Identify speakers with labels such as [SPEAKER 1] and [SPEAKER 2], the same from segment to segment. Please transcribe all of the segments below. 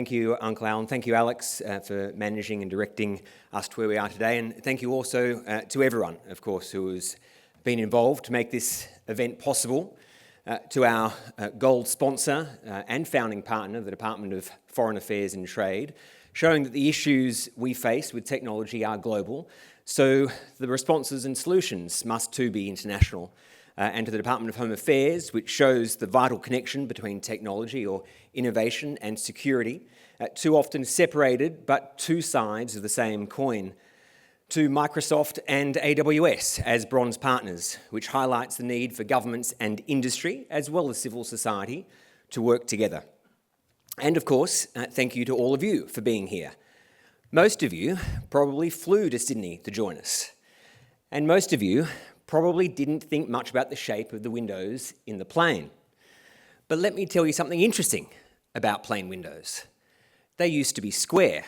[SPEAKER 1] Thank you, Uncle Alan. Thank you, Alex, for managing and directing us to where we are today. And thank you also to everyone, of course, who has been involved to make this event possible. To our gold sponsor and founding partner, the Department of Foreign Affairs and Trade, showing that the issues we face with technology are global, so the responses and solutions must too be international. And to the Department of Home Affairs, which shows the vital connection between technology or innovation and security, too often separated but two sides of the same coin. To Microsoft and AWS as bronze partners, which highlights the need for governments and industry, as well as civil society, to work together. And of course, thank you to all of you for being here. Most of you probably flew to Sydney to join us. And most of you probably didn't think much about the shape of the windows in the plane. But let me tell you something interesting about plane windows. They used to be square.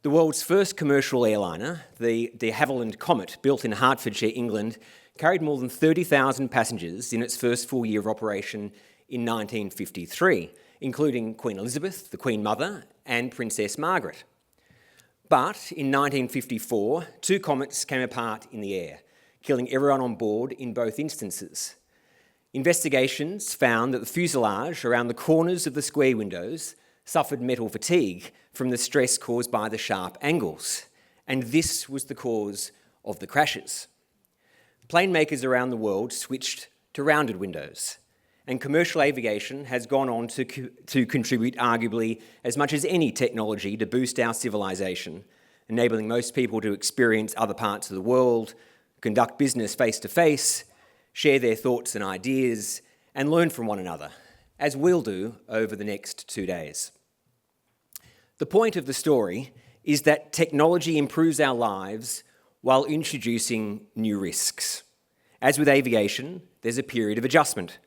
[SPEAKER 1] The world's first commercial airliner, the de Havilland Comet, built in Hertfordshire, England, carried more than 30,000 passengers in its first full year of operation in 1953, including Queen Elizabeth, the Queen Mother, and Princess Margaret. But in 1954, two comets came apart in the air, killing everyone on board in both instances. Investigations found that the fuselage around the corners of the square windows suffered metal fatigue from the stress caused by the sharp angles, and this was the cause of the crashes. Plane makers around the world switched to rounded windows, and commercial aviation has gone on to contribute arguably as much as any technology to boost our civilization, enabling most people to experience other parts of the world, conduct business face-to-face, share their thoughts and ideas, and learn from one another, as we'll do over the next 2 days. The point of the story is that technology improves our lives while introducing new risks. As with aviation, there's a period of adjustment.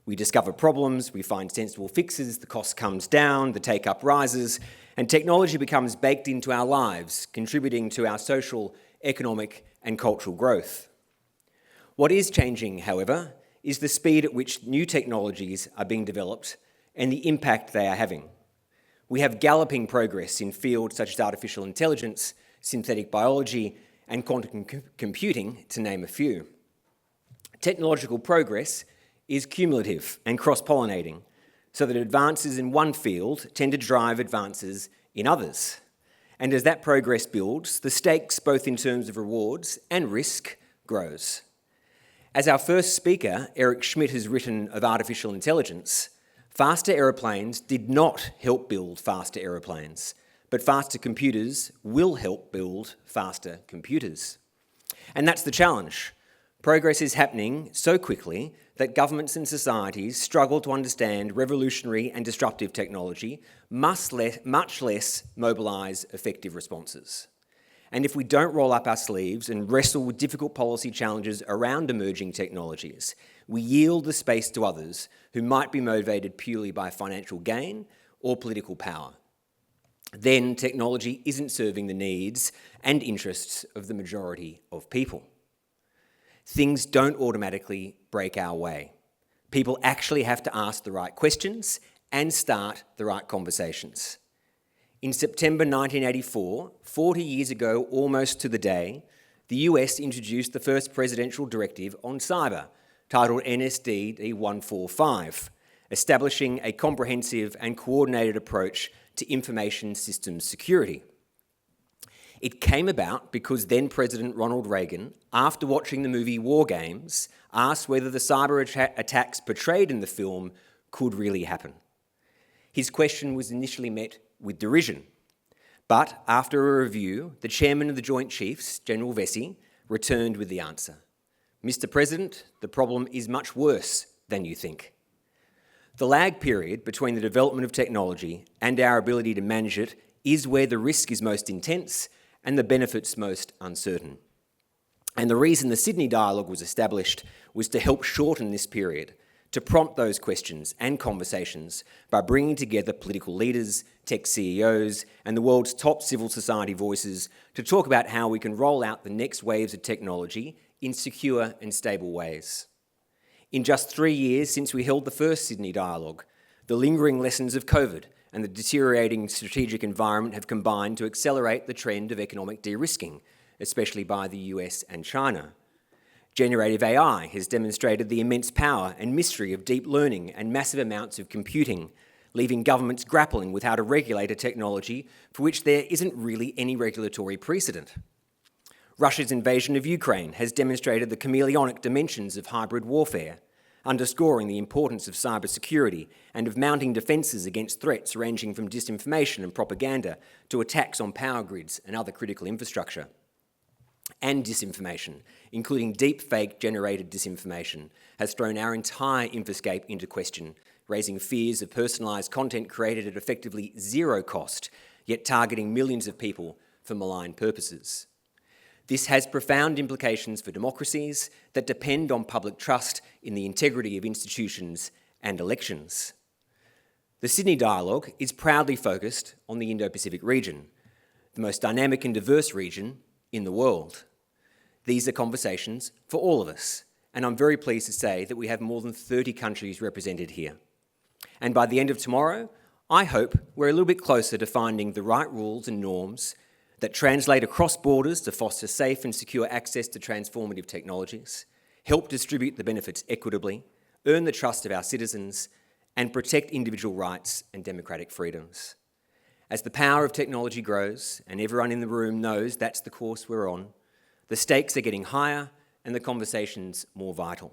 [SPEAKER 1] We discover problems, we find sensible fixes, the cost comes down, the take-up rises, and technology becomes baked into our lives, contributing to our social, economic, and cultural growth. What is changing, however, is the speed at which new technologies are being developed and the impact they are having. We have galloping progress in fields such as artificial intelligence, synthetic biology, and quantum computing, to name a few. Technological progress is cumulative and cross-pollinating, so that advances in one field tend to drive advances in others. And as that progress builds, the stakes, both in terms of rewards and risk, grows. As our first speaker, Eric Schmidt, has written of artificial intelligence, faster aeroplanes did not help build faster aeroplanes, but faster computers will help build faster computers. And that's the challenge. Progress is happening so quickly that governments and societies struggle to understand revolutionary and disruptive technology, much less mobilise effective responses. And if we don't roll up our sleeves and wrestle with difficult policy challenges around emerging technologies, we yield the space to others who might be motivated purely by financial gain or political power. Then technology isn't serving the needs and interests of the majority of people. Things don't automatically break our way. People actually have to ask the right questions and start the right conversations. In September 1984, 40 years ago almost to the day, the US introduced the first presidential directive on cyber, titled NSD 145, establishing a comprehensive and coordinated approach to information systems security. It came about because then President Ronald Reagan, after watching the movie War Games, asked whether the cyber attacks portrayed in the film could really happen. His question was initially met with derision, but after a review, the chairman of the Joint Chiefs, General Bassi, returned with the answer. Mr. President, the problem is much worse than you think. The lag period between the development of technology and our ability to manage it is where the risk is most intense and the benefits most uncertain. And the reason the Sydney Dialogue was established was to help shorten this period, to prompt those questions and conversations by bringing together political leaders, tech CEOs, and the world's top civil society voices to talk about how we can roll out the next waves of technology in secure and stable ways. In just 3 years since we held the first Sydney Dialogue, the lingering lessons of COVID and the deteriorating strategic environment have combined to accelerate the trend of economic de-risking, especially by the US and China. Generative AI has demonstrated the immense power and mystery of deep learning and massive amounts of computing, leaving governments grappling with how to regulate a technology for which there isn't really any regulatory precedent. Russia's invasion of Ukraine has demonstrated the chameleonic dimensions of hybrid warfare, underscoring the importance of cybersecurity and of mounting defences against threats ranging from disinformation and propaganda to attacks on power grids and other critical infrastructure. And disinformation, including deep fake-generated disinformation, has thrown our entire infoscape into question, raising fears of personalised content created at effectively zero cost, yet targeting millions of people for malign purposes. This has profound implications for democracies that depend on public trust in the integrity of institutions and elections. The Sydney Dialogue is proudly focused on the Indo-Pacific region, the most dynamic and diverse region in the world. These are conversations for all of us, and I'm very pleased to say that we have more than 30 countries represented here. And by the end of tomorrow, I hope we're a little bit closer to finding the right rules and norms that translate across borders to foster safe and secure access to transformative technologies, help distribute the benefits equitably, earn the trust of our citizens, and protect individual rights and democratic freedoms. As the power of technology grows, and everyone in the room knows that's the course we're on, the stakes are getting higher and the conversation's more vital.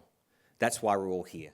[SPEAKER 1] That's why we're all here.